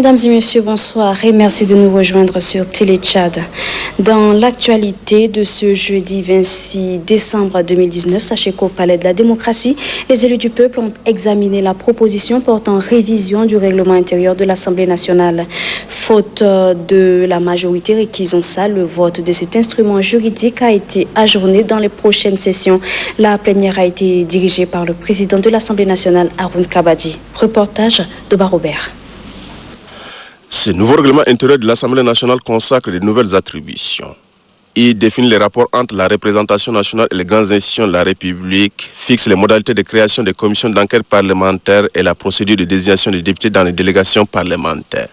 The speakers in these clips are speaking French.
Mesdames et messieurs, bonsoir et merci de nous rejoindre sur Télé Tchad. Dans l'actualité de ce jeudi 26 décembre 2019, sachez qu'au Palais de la Démocratie, les élus du peuple ont examiné la proposition portant révision du règlement intérieur de l'Assemblée nationale. Faute de la majorité requise en salle, le vote de cet instrument juridique a été ajourné dans les prochaines sessions. La plénière a été dirigée par le président de l'Assemblée nationale, Haroun Kabadi. Reportage de Barobert. Ce nouveau règlement intérieur de l'Assemblée nationale consacre de nouvelles attributions. Il définit les rapports entre la représentation nationale et les grandes institutions de la République, fixe les modalités de création des commissions d'enquête parlementaires et la procédure de désignation des députés dans les délégations parlementaires.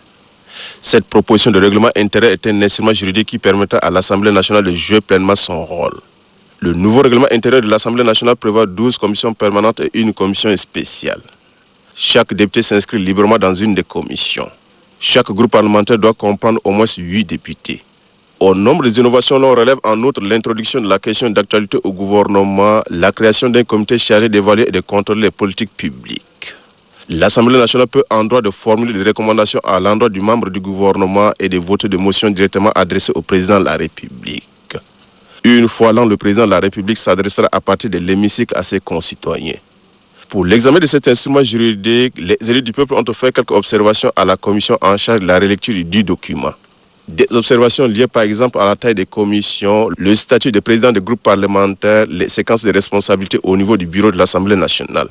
Cette proposition de règlement intérieur est un instrument juridique qui permettra à l'Assemblée nationale de jouer pleinement son rôle. Le nouveau règlement intérieur de l'Assemblée nationale prévoit 12 commissions permanentes et une commission spéciale. Chaque député s'inscrit librement dans une des commissions. Chaque groupe parlementaire doit comprendre au moins 8 députés. Au nombre des innovations, l'on relève en outre l'introduction de la question d'actualité au gouvernement, la création d'un comité chargé d'évaluer et de contrôler les politiques publiques. L'Assemblée nationale peut, en droit, de formuler des recommandations à l'endroit du membre du gouvernement et de voter des motions directement adressées au président de la République. Une fois l'an, le président de la République s'adressera à partir de l'hémicycle à ses concitoyens. Pour l'examen de cet instrument juridique, les élus du peuple ont fait quelques observations à la commission en charge de la relecture du document. Des observations liées par exemple à la taille des commissions, le statut des présidents des groupes parlementaires, les séquences de responsabilités au niveau du bureau de l'Assemblée nationale.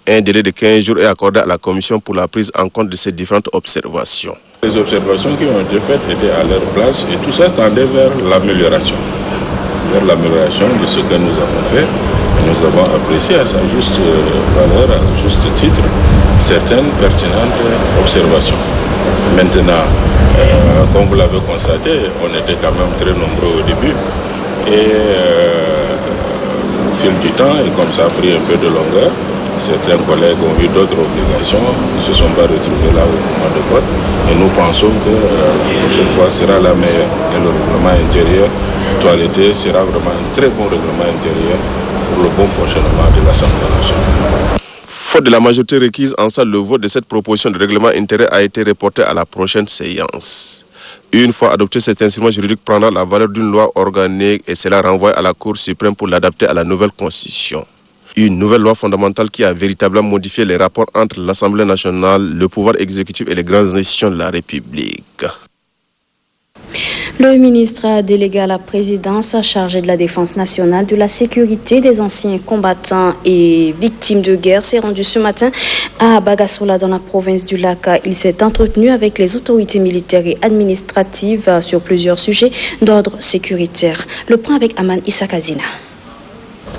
Un délai de 15 jours est accordé à la commission pour la prise en compte de ces différentes observations. Les observations qui ont été faites étaient à leur place et tout ça tendait vers l'amélioration. Vers l'amélioration de ce que nous avons fait. Et nous avons apprécié à sa juste valeur, à juste titre, certaines pertinentes observations. Maintenant, comme vous l'avez constaté, on était quand même très nombreux au début. Et au fil du temps, et comme ça a pris un peu de longueur, certains collègues ont eu d'autres obligations, ils ne se sont pas retrouvés là au moment de vote. Et nous pensons que la prochaine fois sera la meilleure. Et le règlement intérieur toiletté sera vraiment un très bon règlement intérieur pour le bon fonctionnement de l'Assemblée nationale. Faute de la majorité requise en salle, le vote de cette proposition de règlement intérieur a été reporté à la prochaine séance. Une fois adopté, cet instrument juridique prendra la valeur d'une loi organique et sera renvoyé à la Cour suprême pour l'adapter à la nouvelle constitution. Une nouvelle loi fondamentale qui a véritablement modifié les rapports entre l'Assemblée nationale, le pouvoir exécutif et les grandes institutions de la République. Le ministre délégué à la présidence chargé de la défense nationale, de la sécurité des anciens combattants et victimes de guerre s'est rendu ce matin à Bagassola dans la province du Lac. Il s'est entretenu avec les autorités militaires et administratives sur plusieurs sujets d'ordre sécuritaire. Le point avec Aman Issakazina.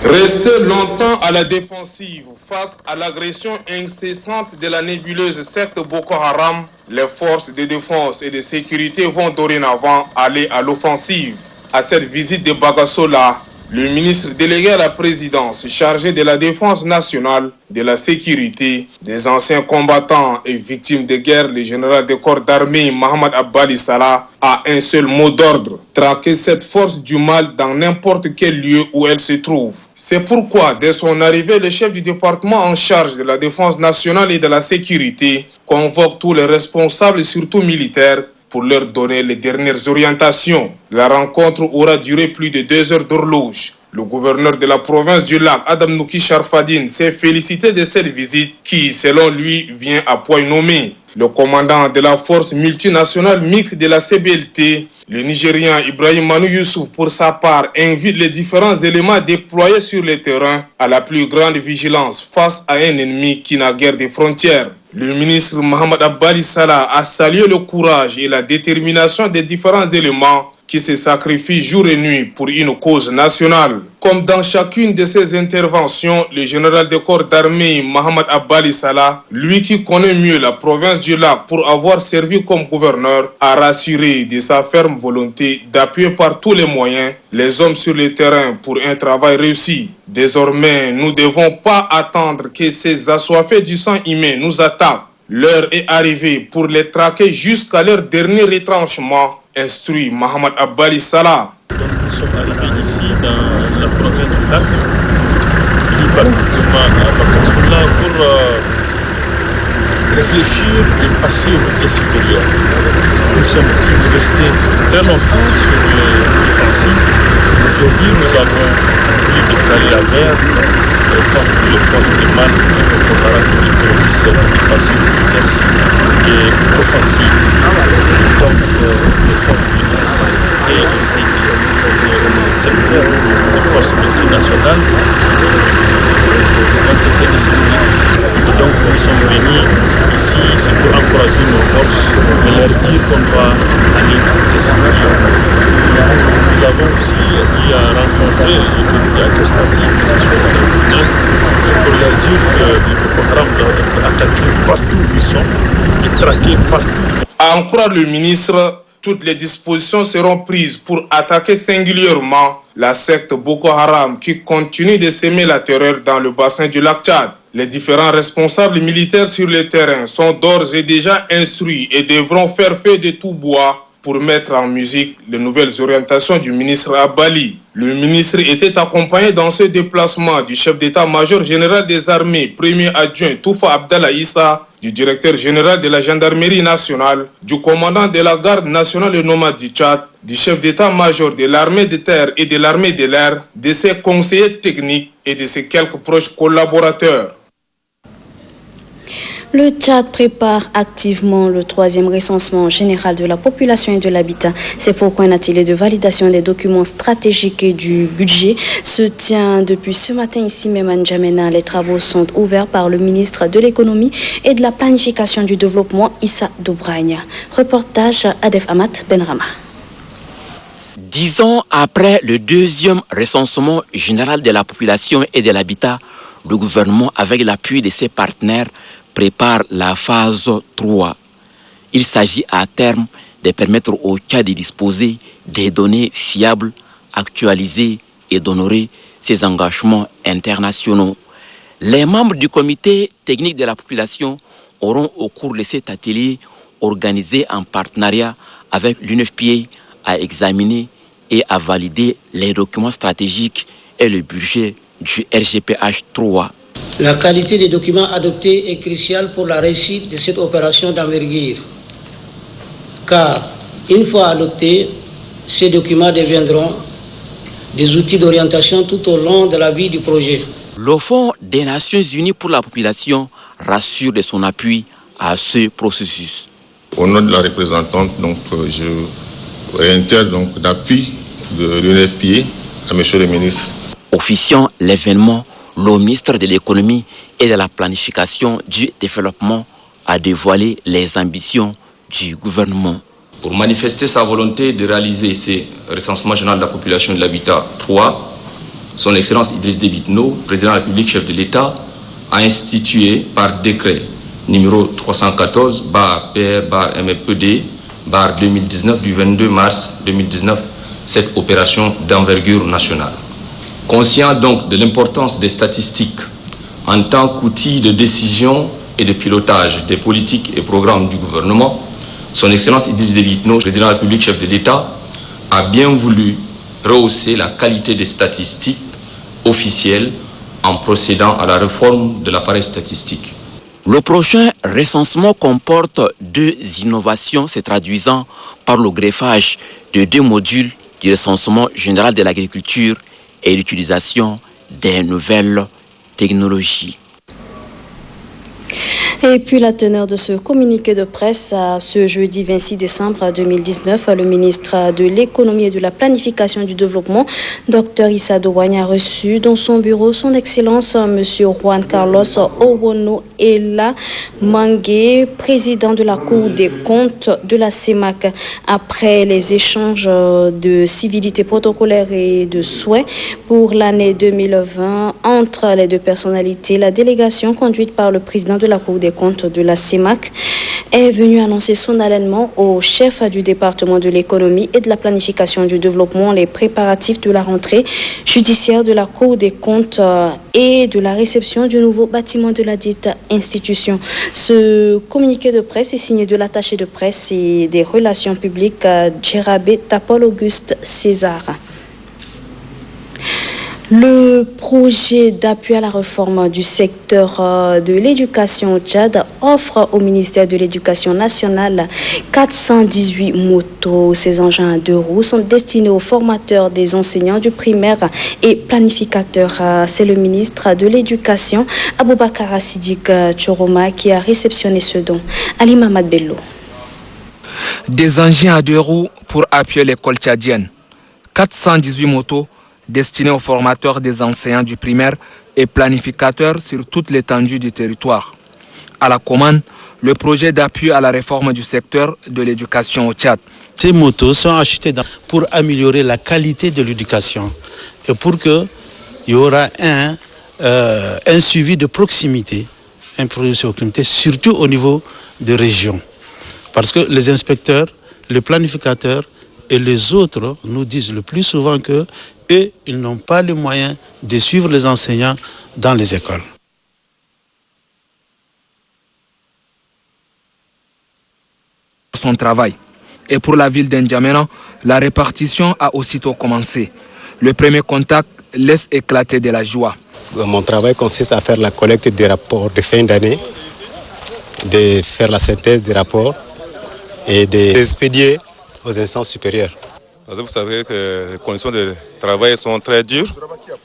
Rester longtemps à la défensive face à l'agression incessante de la nébuleuse secte Boko Haram, les forces de défense et de sécurité vont dorénavant aller à l'offensive. À cette visite de Bagassola, le ministre délégué à la présidence chargé de la défense nationale, de la sécurité, des anciens combattants et victimes de guerre, le général de corps d'armée Mohamed Abbali Salah, a un seul mot d'ordre: traquer cette force du mal dans n'importe quel lieu où elle se trouve. C'est pourquoi, dès son arrivée, le chef du département en charge de la défense nationale et de la sécurité convoque tous les responsables, surtout militaires, pour leur donner les dernières orientations. La rencontre aura duré plus de 2 heures d'horloge. Le gouverneur de la province du Lac, Adam Nouki Sharfadine, s'est félicité de cette visite qui, selon lui, vient à point nommé. Le commandant de la force multinationale mixte de la CBLT, le Nigérian Ibrahim Manu Youssouf, pour sa part, invite les différents éléments déployés sur le terrain à la plus grande vigilance face à un ennemi qui n'a guère de frontières. Le ministre Mohamed Abbali Salah a salué le courage et la détermination des différents éléments qui se sacrifient jour et nuit pour une cause nationale. Comme dans chacune de ses interventions, le général de corps d'armée Mohamed Abbali Salah, lui qui connaît mieux la province du Lac pour avoir servi comme gouverneur, a rassuré de sa ferme volonté d'appuyer par tous les moyens les hommes sur le terrain pour un travail réussi. Désormais, nous ne devons pas attendre que ces assoiffés du sang humain nous attaquent. L'heure est arrivée pour les traquer jusqu'à leur dernier retranchement, instruit Mohamed Abbali Salah. Nous sommes arrivés ici dans la province du Lac, plus particulièrement à Bagassola, pour réfléchir et passer aux vitesses supérieures. Nous sommes restés très longtemps sur les défensives. Aujourd'hui, nous avons voulu déclarer la guerre contre les forces de mal de Boko Haram et terroristes et passer aux vitesses et offensives. Donc, les forces de défense et aussi le secteur des forces multinationales ont été destruits. Et donc, nous sommes venus ici, c'est pour encourager nos forces et leur dire qu'on doit aller écouter ces millions. Nous avons aussi eu à rencontrer les autorités administratives, que ce soit terminées, pour leur dire que les Boko Haram doivent être attaqués partout où ils sont et traqués partout. À en croire le ministre, toutes les dispositions seront prises pour attaquer singulièrement la secte Boko Haram qui continue de semer la terreur dans le bassin du lac Tchad. Les différents responsables militaires sur le terrain sont d'ores et déjà instruits et devront faire feu de tout bois pour mettre en musique les nouvelles orientations du ministre Abali. Le ministre était accompagné dans ce déplacement du chef d'état-major général des armées, premier adjoint Toufa Abdallah Issa, du directeur général de la gendarmerie nationale, du commandant de la garde nationale et nomade du Tchad, du chef d'état-major de l'armée de terre et de l'armée de l'air, de ses conseillers techniques et de ses quelques proches collaborateurs. Le Tchad prépare activement le 3e recensement général de la population et de l'habitat. C'est pourquoi un atelier de validation des documents stratégiques et du budget se tient depuis ce matin ici même à N'Djamena. Les travaux sont ouverts par le ministre de l'économie et de la planification du développement, Issa Doubragna. Reportage Adef Amat Benrama. 10 ans après le 2e recensement général de la population et de l'habitat, le gouvernement, avec l'appui de ses partenaires, prépare la phase 3. Il s'agit à terme de permettre au Tchad de disposer des données fiables, actualisées et d'honorer ses engagements internationaux. Les membres du comité technique de la population auront au cours de cet atelier organisé en partenariat avec l'UNFPA à examiner et à valider les documents stratégiques et le budget du RGPH 3. La qualité des documents adoptés est cruciale pour la réussite de cette opération d'envergure, car une fois adoptés, ces documents deviendront des outils d'orientation tout au long de la vie du projet. Le Fonds des Nations Unies pour la population rassure de son appui à ce processus. Au nom de la représentante, je réitère l'appui de l'UNFPA à M. le ministre. Officiant l'événement, le ministre de l'économie et de la planification du développement a dévoilé les ambitions du gouvernement. Pour manifester sa volonté de réaliser ce recensement général de la population et de l'habitat 3, son Excellence Idriss Déby Itno, président de la République, chef de l'État, a institué par décret numéro 314/PR/MEPD/2019 du 22 mars 2019 cette opération d'envergure nationale. Conscient donc de l'importance des statistiques en tant qu'outil de décision et de pilotage des politiques et programmes du gouvernement, son Excellence Idriss Déby Itno, président de la République, chef de l'État, a bien voulu rehausser la qualité des statistiques officielles en procédant à la réforme de l'appareil statistique. Le prochain recensement comporte 2 innovations se traduisant par le greffage de 2 modules du recensement général de l'agriculture et l'utilisation des nouvelles technologies. Et puis la teneur de ce communiqué de presse ce jeudi 26 décembre 2019, le ministre de l'économie et de la planification du développement, Dr Issa Doubragna, a reçu dans son bureau son Excellence M. Juan Carlos Owono Ella Mangue, président de la Cour des comptes de la CEMAC. Après les échanges de civilité protocolaire et de souhaits pour l'année 2020 entre les 2 personnalités, la délégation conduite par le président de la Cour des comptes de la CEMAC est venue annoncer solennellement au chef du département de l'économie et de la planification du développement les préparatifs de la rentrée judiciaire de la Cour des comptes et de la réception du nouveau bâtiment de la dite institution. Ce communiqué de presse est signé de l'attaché de presse et des relations publiques Djerabé Tapol Auguste César. Le projet d'appui à la réforme du secteur de l'éducation au Tchad offre au ministère de l'Éducation nationale 418 motos. Ces engins à 2 roues sont destinés aux formateurs des enseignants du primaire et planificateurs. C'est le ministre de l'Éducation, Aboubakar Siddiq Tchoroma, qui a réceptionné ce don. Ali Mamad Bello. Des engins à 2 roues pour appuyer l'école tchadienne. 418 motos destinées aux formateurs des enseignants du primaire et planificateurs sur toute l'étendue du territoire. À la commande, le projet d'appui à la réforme du secteur de l'éducation au Tchad. Ces motos sont achetées pour améliorer la qualité de l'éducation et pour qu'il y aura un suivi de proximité, surtout au niveau de région. Parce que les inspecteurs, les planificateurs et les autres nous disent le plus souvent que eux, ils n'ont pas les moyens de suivre les enseignants dans les écoles. Son travail. Et pour la ville d'N'Djamena, la répartition a aussitôt commencé. Le premier contact laisse éclater de la joie. Mon travail consiste à faire la collecte des rapports de fin d'année, de faire la synthèse des rapports et d'expédier aux instances supérieures. Vous savez que les conditions de travail sont très dures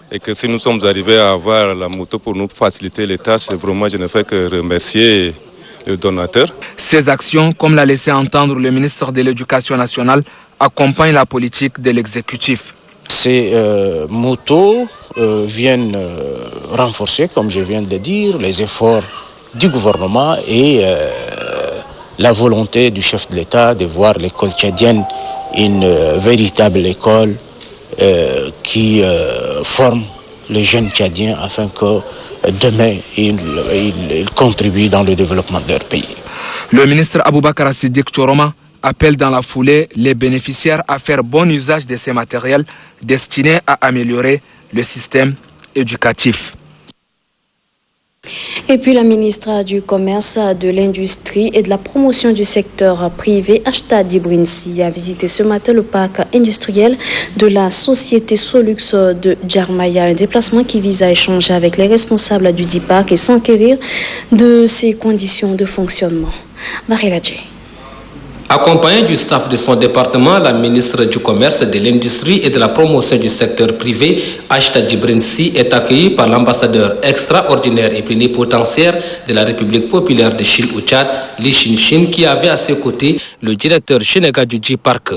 et que si nous sommes arrivés à avoir la moto pour nous faciliter les tâches, vraiment je ne fais que remercier le donateur. Ces actions, comme l'a laissé entendre le ministre de l'Éducation nationale, accompagnent la politique de l'exécutif. Ces motos viennent renforcer, comme je viens de dire, les efforts du gouvernement et la volonté du chef de l'État de voir l'école tchadienne une véritable école qui forme les jeunes tchadiens afin que demain ils contribuent dans le développement de leur pays. Le ministre Aboubakar Siddiq Tchoroma appelle dans la foulée les bénéficiaires à faire bon usage de ces matériels destinés à améliorer le système éducatif. Et puis la ministre du Commerce, de l'Industrie et de la Promotion du secteur privé, Ashta Dibrinsi, a visité ce matin le parc industriel de la société Solux de Djarmaya. Un déplacement qui vise à échanger avec les responsables du dit parc et s'enquérir de ses conditions de fonctionnement. Marie Ladjé. Accompagnée du staff de son département, la ministre du Commerce, de l'Industrie et de la Promotion du secteur privé, Ashta Dibrinsi, est accueillie par l'ambassadeur extraordinaire et plénipotentiaire de la République populaire de Chine au Tchad, Li Shinshin, qui avait à ses côtés le directeur sénégalais du J-Parc.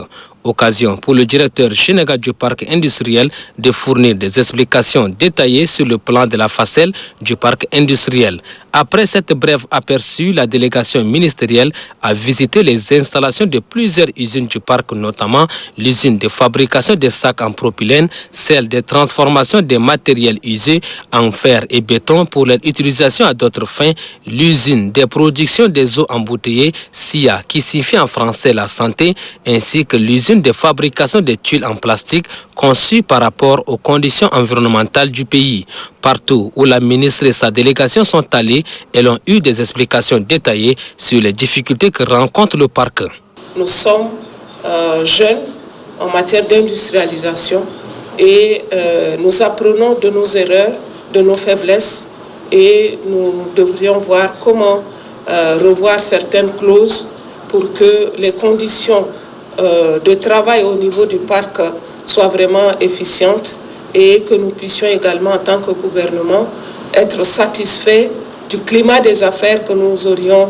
Occasion pour le directeur sénégalais du parc industriel de fournir des explications détaillées sur le plan de la facelle du parc industriel. Après cette brève aperçu, la délégation ministérielle a visité les installations de plusieurs usines du parc, notamment l'usine de fabrication des sacs en propylène, celle de transformation des matériels usés en fer et béton pour leur utilisation à d'autres fins, l'usine de production des eaux embouteillées, SIA, qui signifie en français la santé, ainsi que l'usine de fabrication des tuiles en plastique conçues par rapport aux conditions environnementales du pays. Partout où la ministre et sa délégation sont allés, elles ont eu des explications détaillées sur les difficultés que rencontre le parc. Nous sommes jeunes en matière d'industrialisation et nous apprenons de nos erreurs, de nos faiblesses et nous devrions voir comment revoir certaines clauses pour que les conditions de travail au niveau du parc soient vraiment efficientes et que nous puissions également en tant que gouvernement être satisfaits du climat des affaires que nous aurions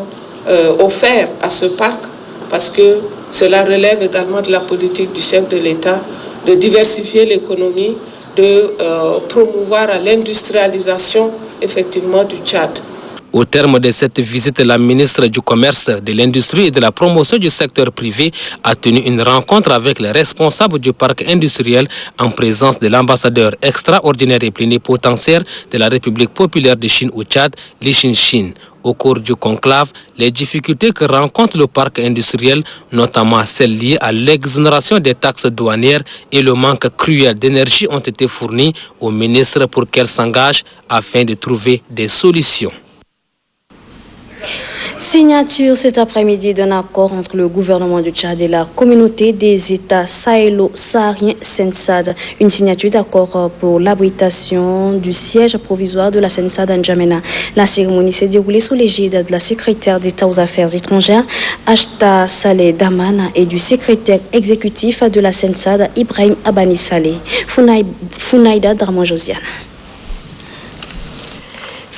offert à ce parc, parce que cela relève également de la politique du chef de l'État de diversifier l'économie, de promouvoir l'industrialisation effectivement du Tchad. Au terme de cette visite, la ministre du Commerce, de l'Industrie et de la Promotion du secteur privé a tenu une rencontre avec les responsables du parc industriel en présence de l'ambassadeur extraordinaire et plénipotentiaire de la République populaire de Chine au Tchad, Li Shinshin. Au cours du conclave, les difficultés que rencontre le parc industriel, notamment celles liées à l'exonération des taxes douanières et le manque cruel d'énergie, ont été fournies au ministre pour qu'elle s'engage afin de trouver des solutions. Signature cet après-midi d'un accord entre le gouvernement du Tchad et la communauté des États sahélo-sahariens SENSAD. Une signature d'accord pour l'abritation du siège provisoire de la SENSAD à N'Djamena. La cérémonie s'est déroulée sous l'égide de la secrétaire d'État aux Affaires étrangères, Ashta Saleh Daman, et du secrétaire exécutif de la SENSAD, Ibrahim Abani Saleh. Funaïda Dramon-Josiane.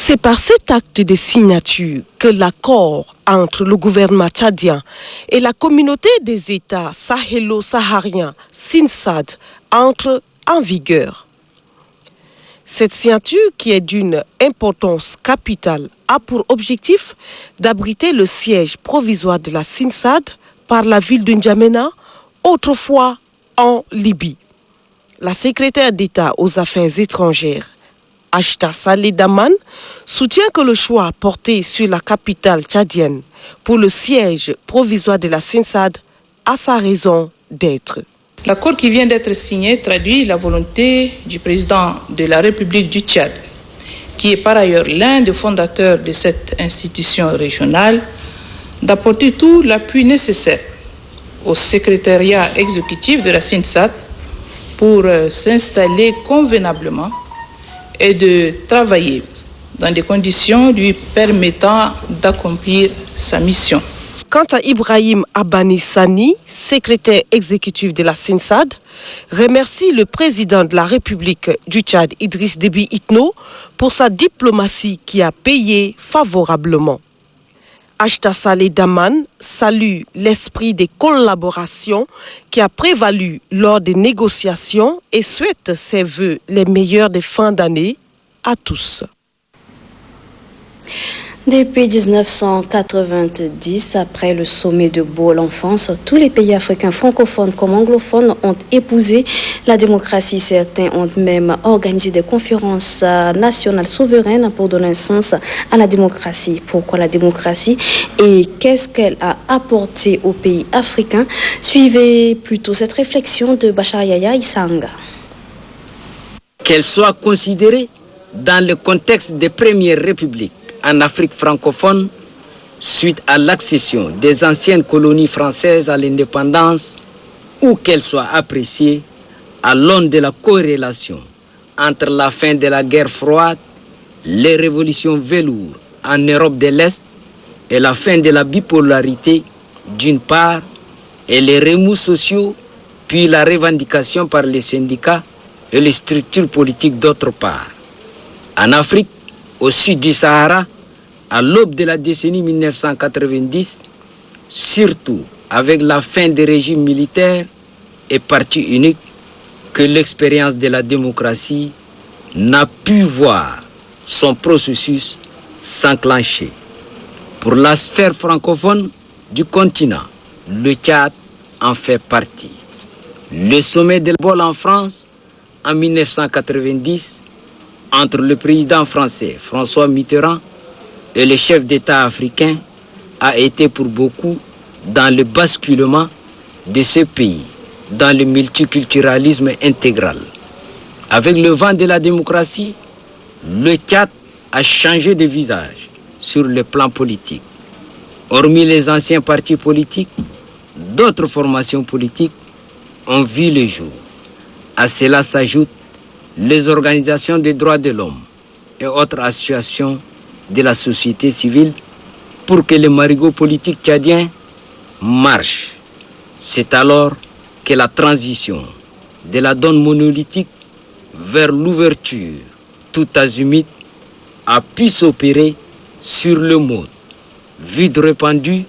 C'est par cet acte de signature que l'accord entre le gouvernement tchadien et la communauté des États sahélo-sahariens SENSAD entre en vigueur. Cette signature, qui est d'une importance capitale, a pour objectif d'abriter le siège provisoire de la SENSAD par la ville de N'Djamena, autrefois en Libye. La secrétaire d'État aux Affaires étrangères, Ashta Saleh Daman, soutient que le choix porté sur la capitale tchadienne pour le siège provisoire de la SENSAD a sa raison d'être. L'accord qui vient d'être signé traduit la volonté du président de la République du Tchad, qui est par ailleurs l'un des fondateurs de cette institution régionale, d'apporter tout l'appui nécessaire au secrétariat exécutif de la SENSAD pour s'installer convenablement et de travailler dans des conditions lui permettant d'accomplir sa mission. Quant à Ibrahim Abani Sani, secrétaire exécutif de la SENSAD, remercie le président de la République du Tchad, Idriss Déby Itno, pour sa diplomatie qui a payé favorablement. Ashta Saleh Daman salue l'esprit de collaboration qui a prévalu lors des négociations et souhaite ses vœux les meilleurs de fin d'année à tous. Depuis 1990, après le sommet de Beau-l'Enfance, tous les pays africains francophones comme anglophones ont épousé la démocratie. Certains ont même organisé des conférences nationales souveraines pour donner un sens à la démocratie. Pourquoi la démocratie et qu'est-ce qu'elle a apporté aux pays africains? Suivez plutôt cette réflexion de Bachar Yaya Issanga. Qu'elle soit considérée dans le contexte des premières républiques en Afrique francophone, suite à l'accession des anciennes colonies françaises à l'indépendance, ou qu'elle soit appréciée à l'aune de la corrélation entre la fin de la guerre froide, les révolutions velours en Europe de l'Est et la fin de la bipolarité d'une part et les remous sociaux, puis la revendication par les syndicats et les structures politiques d'autre part. En Afrique, au sud du Sahara, à l'aube de la décennie 1990, surtout avec la fin des régimes militaires et parti unique, que l'expérience de la démocratie n'a pu voir son processus s'enclencher. Pour la sphère francophone du continent, le Tchad en fait partie. Le sommet de Bol en France, en 1990, entre le président français François Mitterrand et les chefs d'État africains a été pour beaucoup dans le basculement de ce pays, dans le multiculturalisme intégral. Avec le vent de la démocratie, le Tchad a changé de visage sur le plan politique. Hormis les anciens partis politiques, d'autres formations politiques ont vu le jour. À cela s'ajoutent les organisations des droits de l'homme et autres associations de la société civile pour que le marigot politique tchadien marche. C'est alors que la transition de la donne monolithique vers l'ouverture tout azimut a pu s'opérer sur le mode vide répandu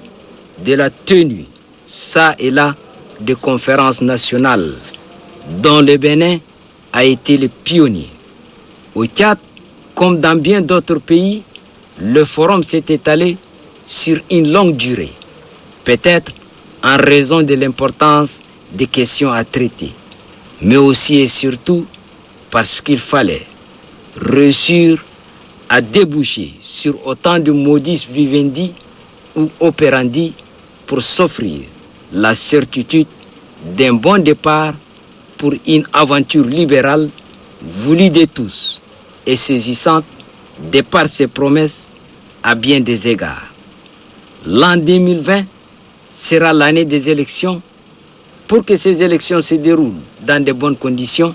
de la tenue, ça et là, de conférences nationales, dont le Bénin a été le pionnier. Au Tchad, comme dans bien d'autres pays, le forum s'est étalé sur une longue durée, peut-être en raison de l'importance des questions à traiter, mais aussi et surtout parce qu'il fallait réussir à déboucher sur autant de modus vivendi ou operandi pour s'offrir la certitude d'un bon départ pour une aventure libérale voulue de tous et saisissante de par ses promesses à bien des égards. L'an 2020 sera l'année des élections. Pour que ces élections se déroulent dans de bonnes conditions,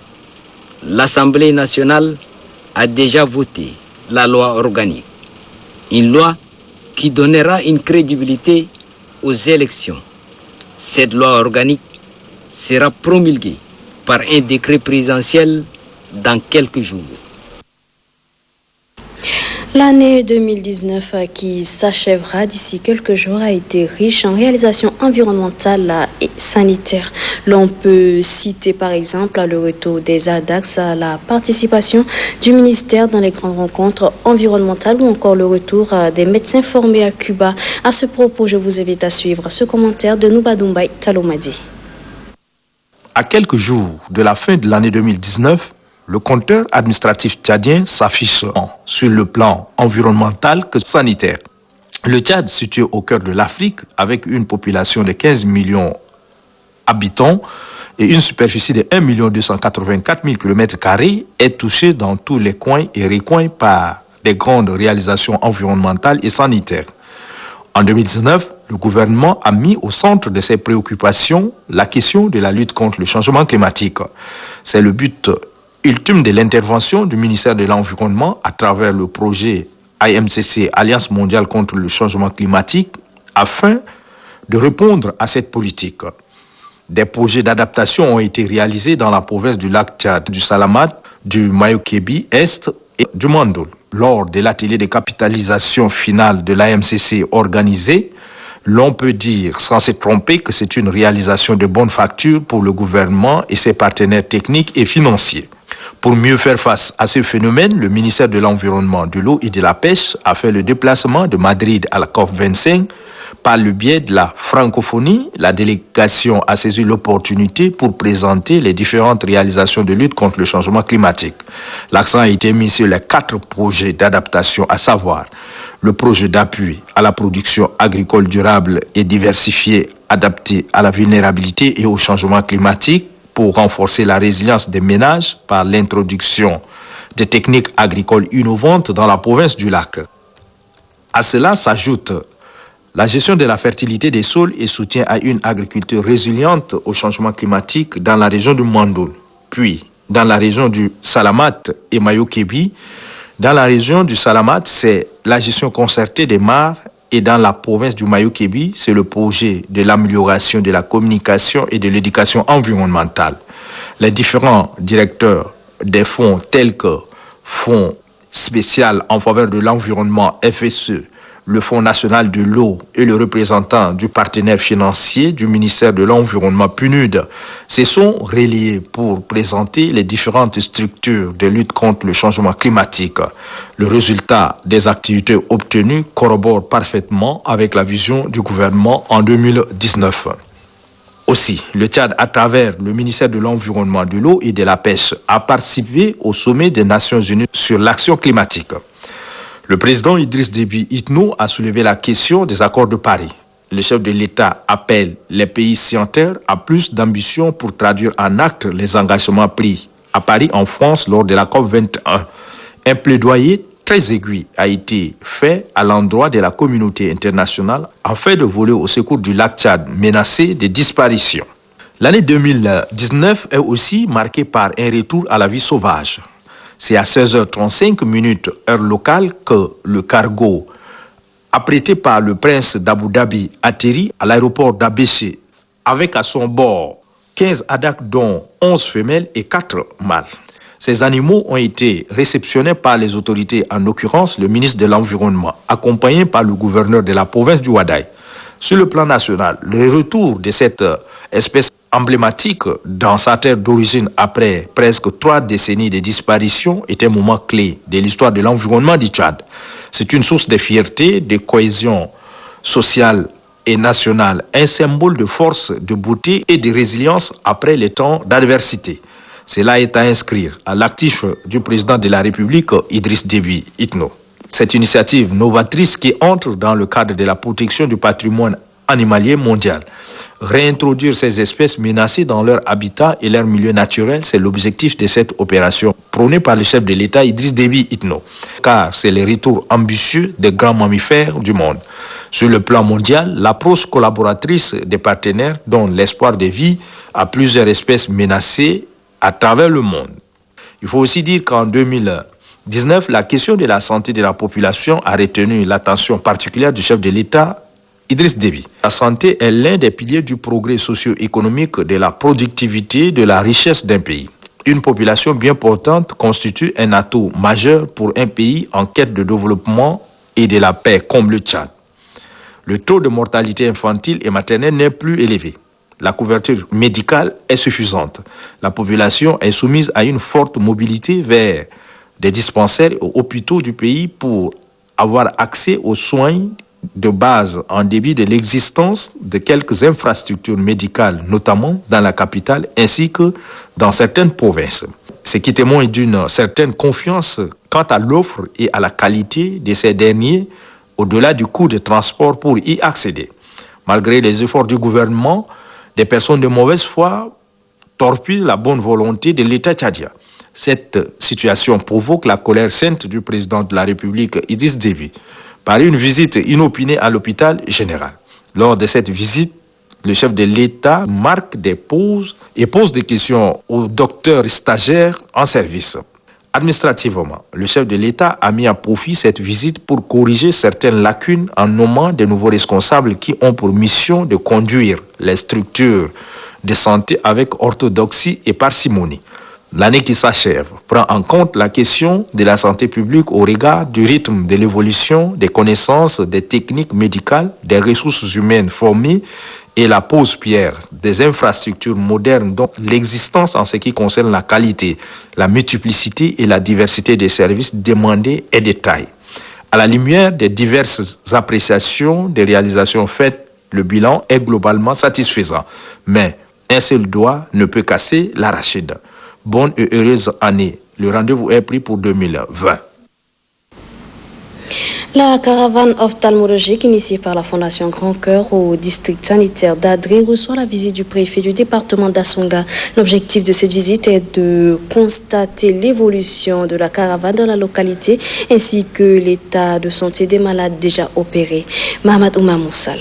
l'Assemblée nationale a déjà voté la loi organique. Une loi qui donnera une crédibilité aux élections. Cette loi organique sera promulguée par un décret présidentiel dans quelques jours. L'année 2019 qui s'achèvera d'ici quelques jours a été riche en réalisations environnementales et sanitaires. L'on peut citer par exemple le retour des ADAX, la participation du ministère dans les grandes rencontres environnementales ou encore le retour des médecins formés à Cuba. À ce propos, je vous invite à suivre ce commentaire de Noubadoumbaï Talomadi. À quelques jours de la fin de l'année 2019, le compteur administratif tchadien s'affiche sur le plan environnemental que sanitaire. Le Tchad, situé au cœur de l'Afrique, avec une population de 15 millions d'habitants et une superficie de 1 284 000 km², est touché dans tous les coins et recoins par des grandes réalisations environnementales et sanitaires. En 2019, le gouvernement a mis au centre de ses préoccupations la question de la lutte contre le changement climatique. C'est le but ultime de l'intervention du ministère de l'Environnement à travers le projet AMCC, Alliance mondiale contre le changement climatique, afin de répondre à cette politique. Des projets d'adaptation ont été réalisés dans la province du lac Tchad, du Salamat, du Mayo-Kébi Est et du Mandoul. Lors de l'atelier de capitalisation finale de l'AMCC organisé, l'on peut dire sans se tromper que c'est une réalisation de bonne facture pour le gouvernement et ses partenaires techniques et financiers. Pour mieux faire face à ce phénomène, le ministère de l'Environnement, de l'eau et de la pêche a fait le déplacement de Madrid à la COP25. Par le biais de la francophonie, la délégation a saisi l'opportunité pour présenter les différentes réalisations de lutte contre le changement climatique. L'accent a été mis sur les 4 projets d'adaptation, à savoir le projet d'appui à la production agricole durable et diversifiée, adaptée à la vulnérabilité et au changement climatique, pour renforcer la résilience des ménages par l'introduction des techniques agricoles innovantes dans la province du lac. À cela s'ajoute la gestion de la fertilité des sols et soutien à une agriculture résiliente au changement climatique dans la région du Mandoul. Puis, dans la région du Salamat et Mayo-Kébi, dans la région du Salamat, c'est la gestion concertée des mares. Et dans la province du Mayo-Kébi, c'est le projet de l'amélioration de la communication et de l'éducation environnementale. Les différents directeurs des fonds tels que Fonds spécial en faveur de l'environnement FSE, le Fonds national de l'eau et le représentant du partenaire financier du ministère de l'Environnement PNUD se sont reliés pour présenter les différentes structures de lutte contre le changement climatique. Le résultat des activités obtenues corrobore parfaitement avec la vision du gouvernement en 2019. Aussi, le Tchad, à travers le ministère de l'Environnement, de l'eau et de la pêche, a participé au sommet des Nations Unies sur l'action climatique. Le président Idriss Déby Itno a soulevé la question des accords de Paris. Le chef de l'État appelle les pays signataires à plus d'ambition pour traduire en actes les engagements pris à Paris en France lors de la COP21. Un plaidoyer très aigu a été fait à l'endroit de la communauté internationale afin de voler au secours du lac Tchad menacé de disparition. L'année 2019 est aussi marquée par un retour à la vie sauvage. C'est à 16h35 heure locale que le cargo apprêté par le prince d'Abu Dhabi atterrit à l'aéroport d'Abéché avec à son bord 15 ADAC dont 11 femelles et 4 mâles. Ces animaux ont été réceptionnés par les autorités, en l'occurrence le ministre de l'Environnement, accompagné par le gouverneur de la province du Wadaï. Sur le plan national, le retour de cette espèce emblématique dans sa terre d'origine après presque 3 décennies de disparition est un moment clé de l'histoire de l'environnement du Tchad. C'est une source de fierté, de cohésion sociale et nationale, un symbole de force, de beauté et de résilience après les temps d'adversité. Cela est à inscrire à l'actif du président de la République, Idriss Déby Itno. Cette initiative novatrice qui entre dans le cadre de la protection du patrimoine animalier mondial. Réintroduire ces espèces menacées dans leur habitat et leur milieu naturel, c'est l'objectif de cette opération prônée par le chef de l'État Idriss Déby Itno, car c'est le retour ambitieux des grands mammifères du monde. Sur le plan mondial, l'approche collaboratrice des partenaires donne l'espoir de vie à plusieurs espèces menacées à travers le monde. Il faut aussi dire qu'en 2019, la question de la santé de la population a retenu l'attention particulière du chef de l'État, Idriss Déby. La santé est l'un des piliers du progrès socio-économique, de la productivité, de la richesse d'un pays. Une population bien portante constitue un atout majeur pour un pays en quête de développement et de la paix, comme le Tchad. Le taux de mortalité infantile et maternelle n'est plus élevé. La couverture médicale est suffisante. La population est soumise à une forte mobilité vers des dispensaires et hôpitaux du pays pour avoir accès aux soins de base en dépit de l'existence de quelques infrastructures médicales, notamment dans la capitale ainsi que dans certaines provinces. Ce qui témoigne d'une certaine confiance quant à l'offre et à la qualité de ces derniers, au-delà du coût de transport pour y accéder. Malgré les efforts du gouvernement, des personnes de mauvaise foi torpillent la bonne volonté de l'État tchadien. Cette situation provoque la colère sainte du président de la République, Idriss Déby, par une visite inopinée à l'hôpital général. Lors de cette visite, le chef de l'État marque des pauses et pose des questions aux docteurs stagiaires en service. Administrativement, le chef de l'État a mis à profit cette visite pour corriger certaines lacunes en nommant de nouveaux responsables qui ont pour mission de conduire les structures de santé avec orthodoxie et parcimonie. L'année qui s'achève prend en compte la question de la santé publique au regard du rythme de l'évolution des connaissances, des techniques médicales, des ressources humaines formées et la pose pierre des infrastructures modernes dont l'existence en ce qui concerne la qualité, la multiplicité et la diversité des services demandés est de taille. À la lumière des diverses appréciations des réalisations faites, le bilan est globalement satisfaisant. Mais un seul doigt ne peut casser l'arachide. Bonne et heureuse année. Le rendez-vous est pris pour 2020. La caravane ophtalmologique initiée par la Fondation Grand Cœur au district sanitaire d'Adré reçoit la visite du préfet du département d'Assonga. L'objectif de cette visite est de constater l'évolution de la caravane dans la localité ainsi que l'état de santé des malades déjà opérés. Mohamed Oumar Moussal.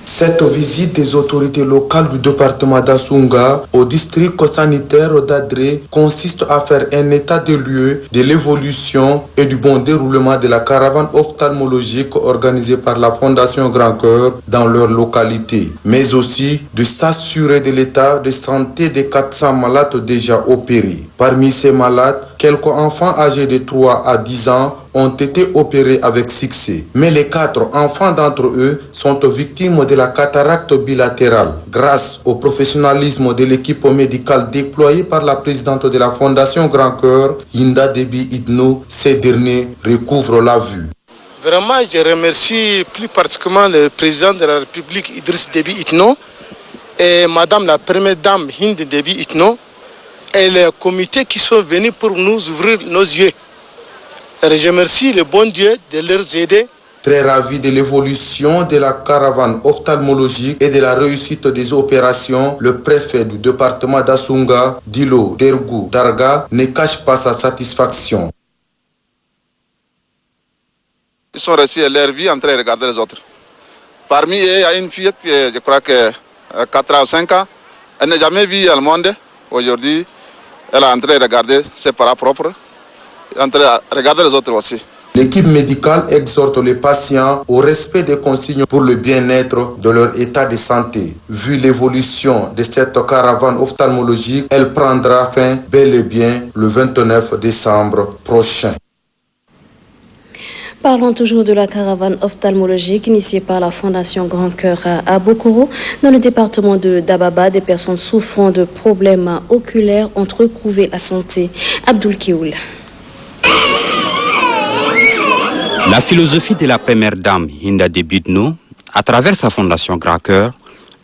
Cette visite des autorités locales du département d'Assonga au district sanitaire d'Adré consiste à faire un état de lieu de l'évolution et du bon déroulement de la caravane ophtalmologique organisée par la Fondation Grand Cœur dans leur localité, mais aussi de s'assurer de l'état de santé des 400 malades déjà opérés. Parmi ces malades, quelques enfants âgés de 3 à 10 ans ont été opérés avec succès. Mais les 4 enfants d'entre eux sont victimes de la cataracte bilatérale. Grâce au professionnalisme de l'équipe médicale déployée par la présidente de la Fondation Grand Cœur, Hinda Déby Itno, ces derniers recouvrent la vue. Vraiment, je remercie plus particulièrement le président de la République, Idriss Déby Itno, et madame la première dame, Hind Déby Itno, et le comité qui sont venus pour nous ouvrir nos yeux. Et je remercie le bon Dieu de leur aider. Très ravi de l'évolution de la caravane ophtalmologique et de la réussite des opérations, le préfet du département d'Assonga, Dilo Dergou Darga, ne cache pas sa satisfaction. Ils sont restés à leur vie en train de regarder les autres. Parmi eux, il y a une fillette qui, je crois que 4 ou 5 ans, elle n'a jamais vu le monde. Aujourd'hui, elle est en train de regarder ses parents propres, en train de regarder les autres aussi. L'équipe médicale exhorte les patients au respect des consignes pour le bien-être de leur état de santé. Vu l'évolution de cette caravane ophtalmologique, elle prendra fin bel et bien le 29 décembre prochain. Parlons toujours de la caravane ophtalmologique initiée par la Fondation Grand Cœur à Bokoro. Dans le département de Dababa, des personnes souffrant de problèmes oculaires ont retrouvé la santé. Abdoul Kioul. La philosophie de la première dame, Hinda Déby Itno, à travers sa Fondation Grand Cœur,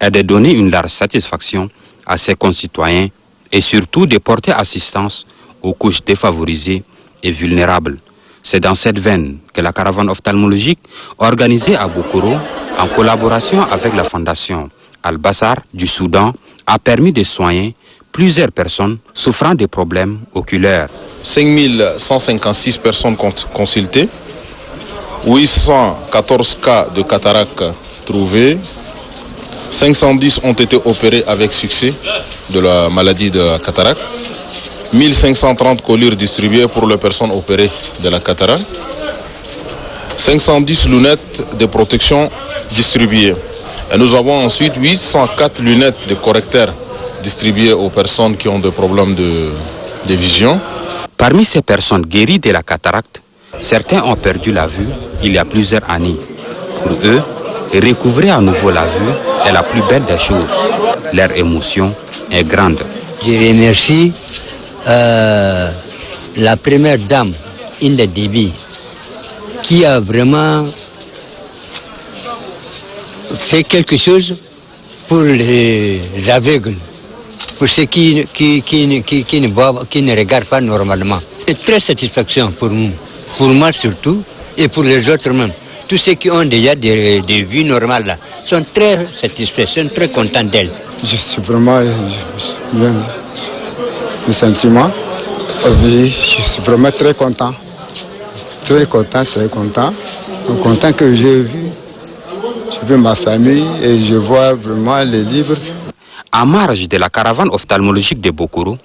est de donner une large satisfaction à ses concitoyens et surtout de porter assistance aux couches défavorisées et vulnérables. C'est dans cette veine que la caravane ophtalmologique, organisée à Bokoro, en collaboration avec la fondation Al-Bassar du Soudan, a permis de soigner plusieurs personnes souffrant de problèmes oculaires. 5156 personnes consultées 814 cas de cataracte trouvés. 510 ont été opérés avec succès de la maladie de la cataracte. 1530 collyres distribuées pour les personnes opérées de la cataracte. 510 lunettes de protection distribuées. Et nous avons ensuite 804 lunettes de correcteurs distribuées aux personnes qui ont des problèmes de vision. Parmi ces personnes guéries de la cataracte, certains ont perdu la vue il y a plusieurs années. Pour eux, recouvrer à nouveau la vue est la plus belle des choses. Leur émotion est grande. Je remercie la première dame, Hinda Debi, qui a vraiment fait quelque chose pour les aveugles, pour ceux qui ne voient, qui ne regardent pas normalement. C'est très satisfaction pour nous, pour moi surtout, et pour les autres même. Tous ceux qui ont déjà des vues normales là, sont très satisfaits, sont très contents d'elle. Je suis vraiment bien le sentiment. Je suis vraiment très content. Très content, très content. Content que j'ai vu ma famille et je vois vraiment les livres. En marge de la caravane ophtalmologique de Bokoro,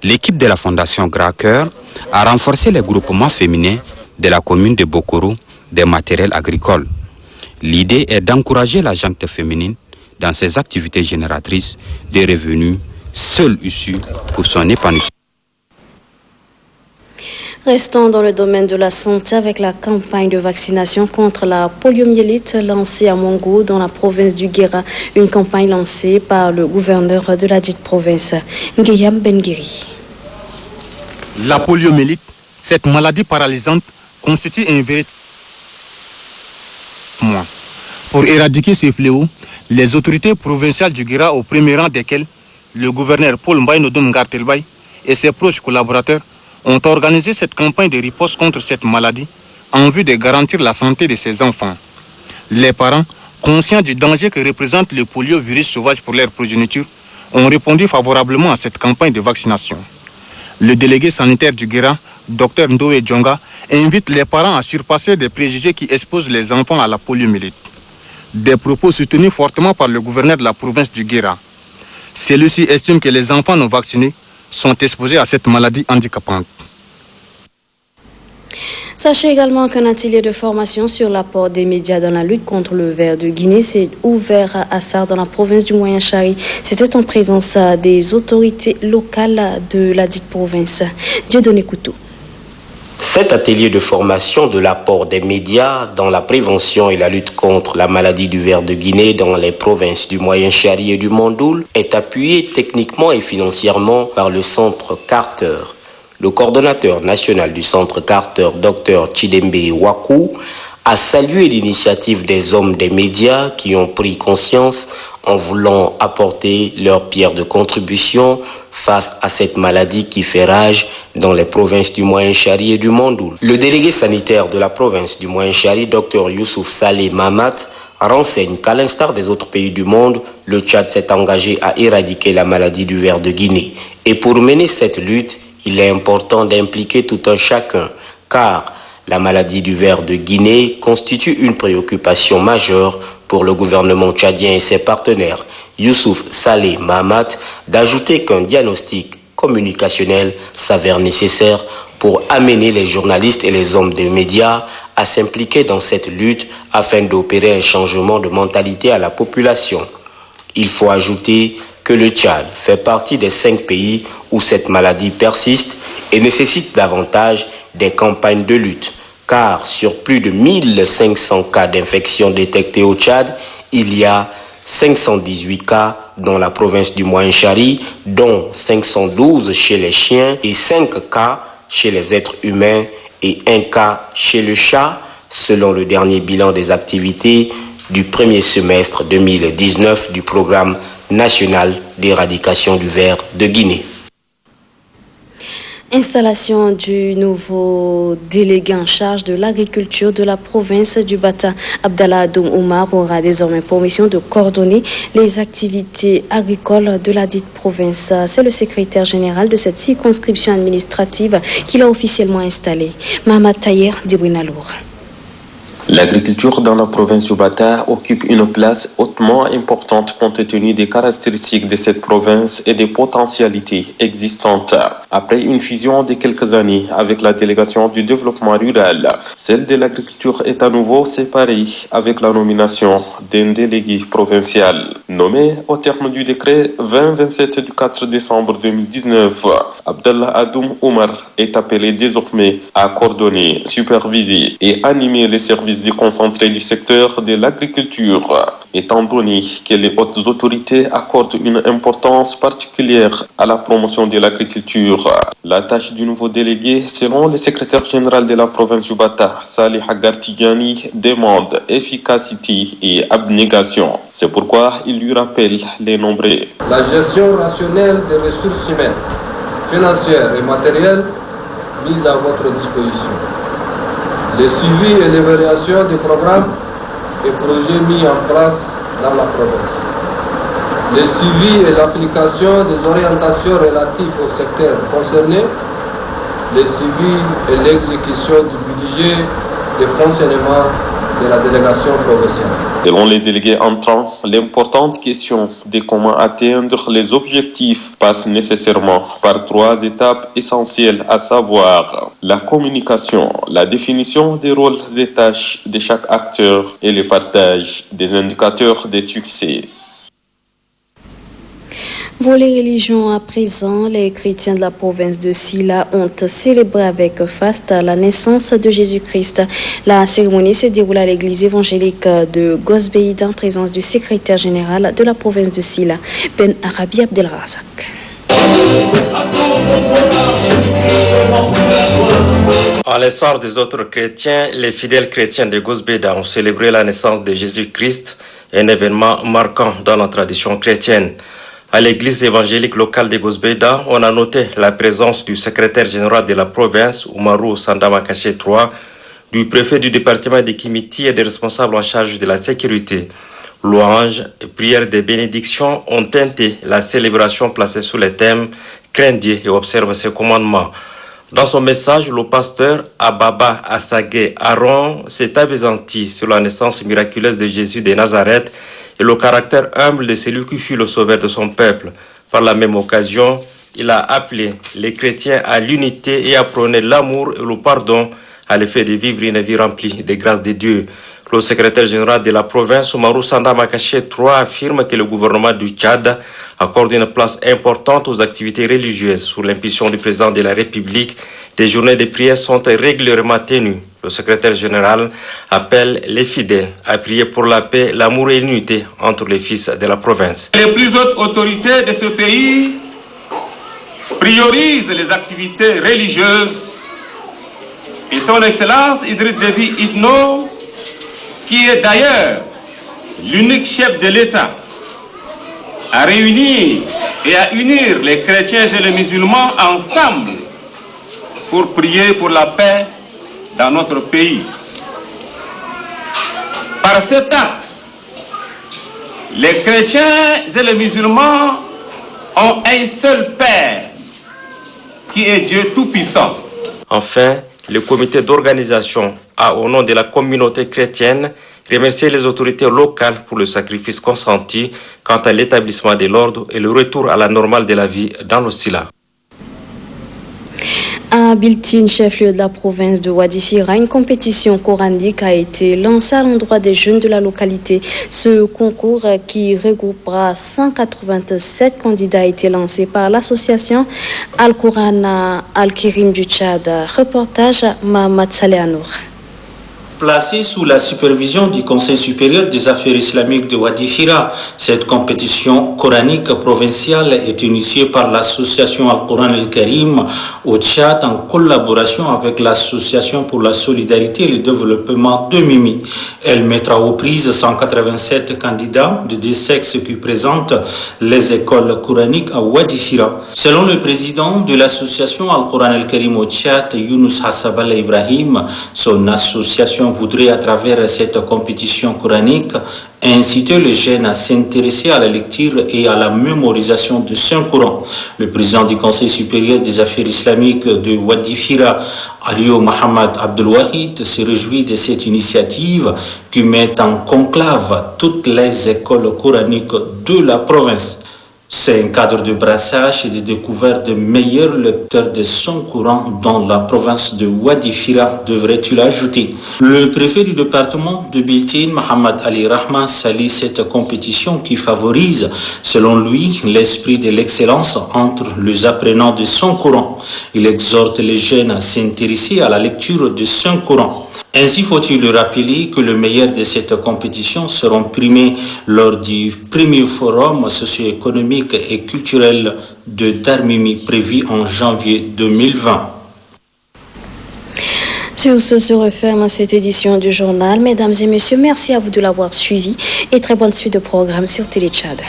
l'équipe de la Fondation Grand Cœur a renforcé les groupements féminins de la commune de Bokoro des matériels agricoles. L'idée est d'encourager la gente féminine dans ses activités génératrices de revenus, seule issue pour son épanouissement. Restons dans le domaine de la santé avec la campagne de vaccination contre la poliomyélite lancée à Mongo dans la province du Guéra, une campagne lancée par le gouverneur de la dite province, Ngueyam Benguiri. La poliomyélite, cette maladie paralysante, constitue un véritable mois. Pour éradiquer ces fléaux, les autorités provinciales du Guéra, au premier rang desquelles le gouverneur Paul Mbaye Nodom Ngartelbaye et ses proches collaborateurs, ont organisé cette campagne de riposte contre cette maladie en vue de garantir la santé de ces enfants. Les parents, conscients du danger que représente le poliovirus sauvage pour leur progéniture, ont répondu favorablement à cette campagne de vaccination. Le délégué sanitaire du Guéra, Dr Ndoé Djonga, invite les parents à surpasser des préjugés qui exposent les enfants à la poliomyélite. Des propos soutenus fortement par le gouverneur de la province du Guéra. Celui-ci estime que les enfants non vaccinés sont exposés à cette maladie handicapante. Sachez également qu'un atelier de formation sur l'apport des médias dans la lutte contre le ver de Guinée s'est ouvert à Assar dans la province du Moyen-Chari. C'était en présence des autorités locales de la dite province. Dieudonné Couteau. Cet atelier de formation de l'apport des médias dans la prévention et la lutte contre la maladie du ver de Guinée dans les provinces du Moyen-Chari et du Mandoul est appuyé techniquement et financièrement par le Centre Carter. Le coordonnateur national du Centre Carter, Dr Chidembe Wakou, a salué l'initiative des hommes des médias qui ont pris conscience en voulant apporter leur pierre de contribution face à cette maladie qui fait rage dans les provinces du Moyen-Chari et du Mandoul. Le délégué sanitaire de la province du Moyen-Chari, Dr Youssouf Saleh Mahamat, renseigne qu'à l'instar des autres pays du monde, le Tchad s'est engagé à éradiquer la maladie du ver de Guinée. Et pour mener cette lutte, il est important d'impliquer tout un chacun, car la maladie du ver de Guinée constitue une préoccupation majeure pour le gouvernement tchadien et ses partenaires. Youssouf Saleh Mahamat d'ajouter qu'un diagnostic communicationnel s'avère nécessaire pour amener les journalistes et les hommes des médias à s'impliquer dans cette lutte afin d'opérer un changement de mentalité à la population. Il faut ajouter que le Tchad fait partie des 5 pays où cette maladie persiste et nécessite davantage des campagnes de lutte, car sur plus de 1500 cas d'infection détectés au Tchad, il y a 518 cas dans la province du Moyen-Chari, dont 512 chez les chiens et 5 cas chez les êtres humains et 1 cas chez le chat, selon le dernier bilan des activités du premier semestre 2019 du programme national d'éradication du ver de Guinée. Installation du nouveau délégué en charge de l'agriculture de la province du Bata, Abdallah Adoum Omar, aura désormais pour mission de coordonner les activités agricoles de la dite province. C'est le secrétaire général de cette circonscription administrative qui l'a officiellement installé, Mahamad Tayer Dibouinalour. L'agriculture dans la province du Bata occupe une place hautement importante compte tenu des caractéristiques de cette province et des potentialités existantes. Après une fusion de quelques années avec la délégation du développement rural, celle de l'agriculture est à nouveau séparée avec la nomination d'un délégué provincial. Nommé au terme du décret 2027 du 4 décembre 2019, Abdallah Adoum Omar est appelé désormais à coordonner, superviser et animer les services déconcentrés du secteur de l'agriculture, étant donné que les hautes autorités accordent une importance particulière à la promotion de l'agriculture. La tâche du nouveau délégué, selon le secrétaire général de la province du Bata, Salih Agartigani, demande efficacité et abnégation. C'est pourquoi il lui rappelle les nombreux. La gestion rationnelle des ressources humaines, financières et matérielles mises à votre disposition. Le suivi et l'évaluation des programmes et projets mis en place dans la province. Le suivi et l'application des orientations relatives au secteur concerné. Le suivi et l'exécution du budget de fonctionnement de la délégation provinciale. Selon les délégués entrants, l'importante question de comment atteindre les objectifs passe nécessairement par 3 étapes essentielles, à savoir la communication, la définition des rôles et tâches de chaque acteur et le partage des indicateurs de succès. Volet religion à présent, les chrétiens de la province de Silla ont célébré avec faste la naissance de Jésus-Christ. La cérémonie s'est déroulée à l'église évangélique de Gosbeïd en présence du secrétaire général de la province de Silla, Ben Arabi Abdelrazak. À l'instar des autres chrétiens, les fidèles chrétiens de Gosbeïd ont célébré la naissance de Jésus-Christ, un événement marquant dans la tradition chrétienne. À l'église évangélique locale de Gosbeïda, on a noté la présence du secrétaire général de la province, Oumarou Sandamakaché III, du préfet du département de Kimiti et des responsables en charge de la sécurité. Louanges et prières de bénédiction ont teinté la célébration placée sous le thème « Crains Dieu et observe ses commandements ». Dans son message, le pasteur Ababa Assagé Aaron s'est appesanti sur la naissance miraculeuse de Jésus de Nazareth et le caractère humble de celui qui fut le sauveur de son peuple. Par la même occasion, il a appelé les chrétiens à l'unité et à prôner l'amour et le pardon à l'effet de vivre une vie remplie des grâces de Dieu. Le secrétaire général de la province, Oumarou Sandamakaché III, affirme que le gouvernement du Tchad accorde une place importante aux activités religieuses. Sous l'impulsion du président de la République, des journées de prière sont régulièrement tenues. Le secrétaire général appelle les fidèles à prier pour la paix, l'amour et l'unité entre les fils de la province. Les plus hautes autorités de ce pays priorisent les activités religieuses et son Excellence Idriss Déby Itno, qui est d'ailleurs l'unique chef de l'État à réunir et à unir les chrétiens et les musulmans ensemble pour prier pour la paix dans notre pays. Par cet acte, les chrétiens et les musulmans ont un seul Père, qui est Dieu Tout-Puissant. Enfin, le comité d'organisation a, au nom de la communauté chrétienne, remercié les autorités locales pour le sacrifice consenti quant à l'établissement de l'ordre et le retour à la normale de la vie dans le Silla. À Biltine, chef-lieu de la province de Wadifira, une compétition coranique a été lancée à l'endroit des jeunes de la localité. Ce concours, qui regroupera 187 candidats, a été lancé par l'association Al-Quran Al-Kirim du Tchad. Reportage Mohamed Saleh-Anour. Placée sous la supervision du Conseil supérieur des affaires islamiques de Wadifira, cette compétition coranique provinciale est initiée par l'association Al-Quran Al-Karim au Tchad en collaboration avec l'association pour la solidarité et le développement de Mimi. Elle mettra aux prises 187 candidats de 10 sexes qui présentent les écoles coraniques à Wadifira. Selon le président de l'association Al-Quran Al-Karim au Tchad, Younous Hassabal Ibrahim, son association voudrait, à travers cette compétition coranique, inciter les jeunes à s'intéresser à la lecture et à la mémorisation du Saint-Coran. Le président du Conseil supérieur des affaires islamiques de Wadi Fira, Aliou Mohamed Abdelwahid, se réjouit de cette initiative qui met en conclave toutes les écoles coraniques de la province. C'est un cadre de brassage et de découverte de meilleurs lecteurs de Saint-Coran dans la province de Wadi Fira, devrait-il ajouter. Le préfet du département de Biltine, Mohamed Ali Rahman, salue cette compétition qui favorise, selon lui, l'esprit de l'excellence entre les apprenants de Saint-Coran. Il exhorte les jeunes à s'intéresser à la lecture de Saint-Coran. Ainsi faut-il le rappeler que le meilleur de cette compétition seront primés lors du premier forum socio-économique et culturel de Darmimi prévu en janvier 2020. Sur ce se referme cette édition du journal. Mesdames et messieurs, merci à vous de l'avoir suivi et très bonne suite de programme sur Télé Tchad.